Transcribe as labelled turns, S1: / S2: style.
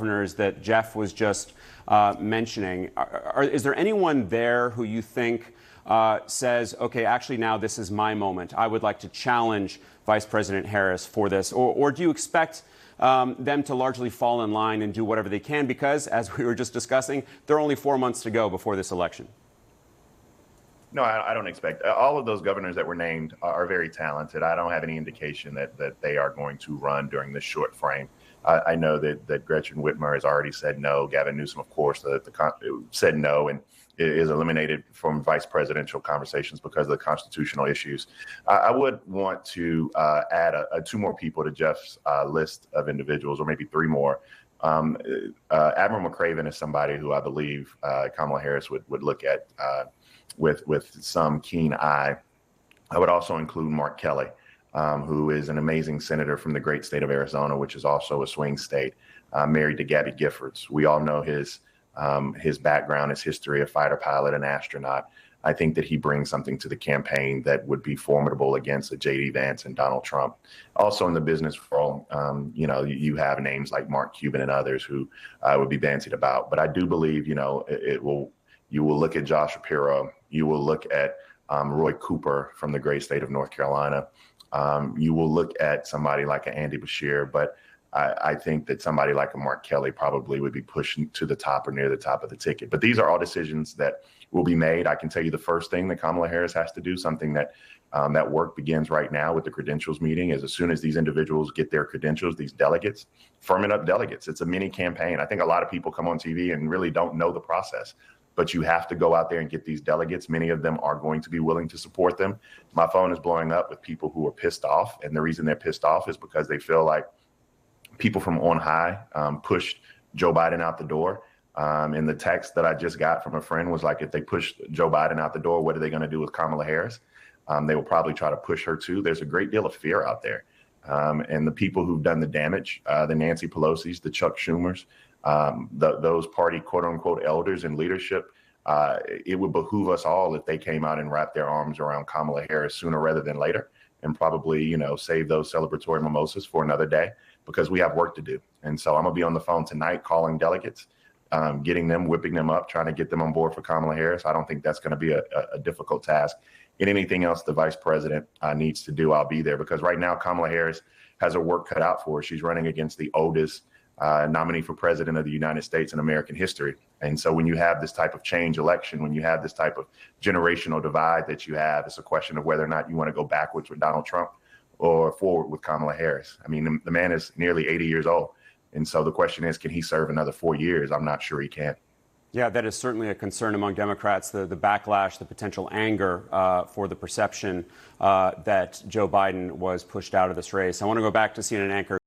S1: governors that Jeff was just mentioning. Is there anyone there who you think says, okay, actually now this is my moment. I would like to challenge Vice President Harris for this? Or do you expect them to largely fall in line and do whatever they can? Because, as we were just discussing, there are only 4 months to go before this election.
S2: No, I don't expect. All of those governors that were named are very talented. I don't have any indication that they are going to run during this short frame. I know that Gretchen Whitmer has already said no. Gavin Newsom, of course, said no and is eliminated from vice presidential conversations because of the constitutional issues. I would want to add 2 more people to Jeff's list of individuals, or maybe 3 more. Admiral McCraven is somebody who I believe Kamala Harris would look at with some keen eye. I would also include Mark Kelly, who is an amazing senator from the great state of Arizona, which is also a swing state, married to Gabby Giffords. We all know his background, his history, a fighter pilot, an astronaut. I think that he brings something to the campaign that would be formidable against a J.D. Vance and Donald Trump. Also in the business world, you have names like Mark Cuban and others who would be bandied about. But I do believe, you will look at Josh Shapiro. You will look at Roy Cooper from the great state of North Carolina. You will look at somebody like an Andy Beshear, but I think that somebody like a Mark Kelly probably would be pushed to the top or near the top of the ticket. But these are all decisions that will be made. I can tell you the first thing that Kamala Harris has to do, something that that work begins right now with the credentials meeting, is as soon as these individuals get their credentials, these delegates, firming up delegates. It's a mini campaign. I think a lot of people come on TV and really don't know the process. But you have to go out there and get these delegates. Many of them are going to be willing to support them. My phone is blowing up with people who are pissed off. And the reason they're pissed off is because they feel like people from on high pushed Joe Biden out the door. And the text that I just got from a friend was like, if they push Joe Biden out the door, what are they going to do with Kamala Harris? They will probably try to push her too. There's a great deal of fear out there. And the people who've done the damage, the Nancy Pelosi's, the Chuck Schumers, those party quote unquote elders in leadership, it would behoove us all if they came out and wrapped their arms around Kamala Harris sooner rather than later, and probably, save those celebratory mimosas for another day, because we have work to do. And so I'm gonna be on the phone tonight calling delegates, getting them, whipping them up, trying to get them on board for Kamala Harris. I don't think that's going to be a difficult task. And anything else the vice president needs to do, I'll be there, because right now Kamala Harris has her work cut out for her. She's running against the oldest nominee for president of the United States in American history. And so when you have this type of change election, when you have this type of generational divide that you have, it's a question of whether or not you want to go backwards with Donald Trump or forward with Kamala Harris. I mean, the man is nearly 80 years old. And so the question is, can he serve another 4 years? I'm not sure he can.
S1: Yeah, that is certainly a concern among Democrats, the backlash, the potential anger for the perception that Joe Biden was pushed out of this race. I want to go back to CNN anchor